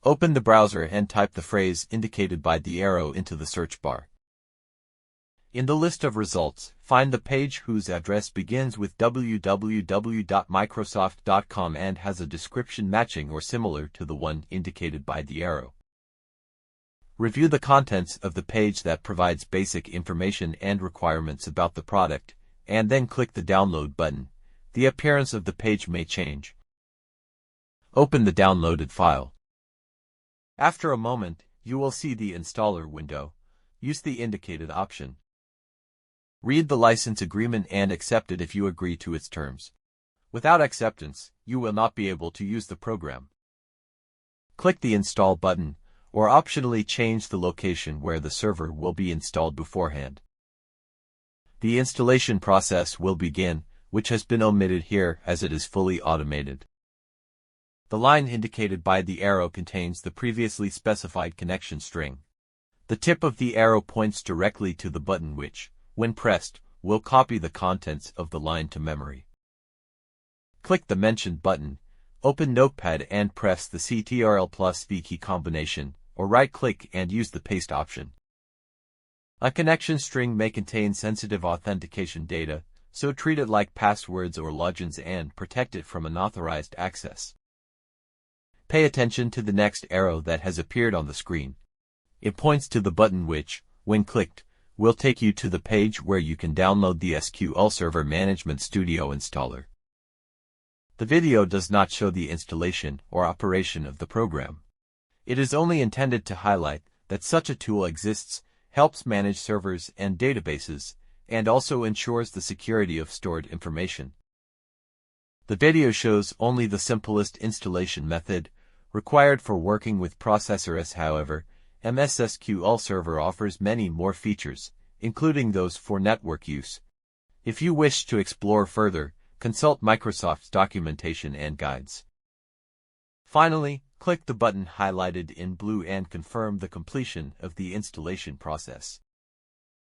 Open the browser and type the phrase indicated by the arrow into the search bar. In the list of results, find the page whose address begins with www.microsoft.com and has a description matching or similar to the one indicated by the arrow. Review the contents of the page that provides basic information and requirements about the product, and then click the download button. The appearance of the page may change. Open the downloaded file. After a moment, you will see the installer window. Use the indicated option. Read the license agreement and accept it if you agree to its terms. Without acceptance, you will not be able to use the program. Click the Install button, or optionally change the location where the server will be installed beforehand. The installation process will begin, which has been omitted here as it is fully automated. The line indicated by the arrow contains the previously specified connection string. The tip of the arrow points directly to the button which, when pressed, will copy the contents of the line to memory. Click the mentioned button, open Notepad and press the Ctrl+V key combination, or right-click and use the paste option. A connection string may contain sensitive authentication data, so treat it like passwords or logins and protect it from unauthorized access. Pay attention to the next arrow that has appeared on the screen. It points to the button which, when clicked, will take you to the page where you can download the SQL Server Management Studio installer. The video does not show the installation or operation of the program. It is only intended to highlight that such a tool exists, helps manage servers and databases, and also ensures the security of stored information. The video shows only the simplest installation method required for working with processors. However, MS SQL Server offers many more features, including those for network use. If you wish to explore further, consult Microsoft's documentation and guides. Finally, click the button highlighted in blue and confirm the completion of the installation process.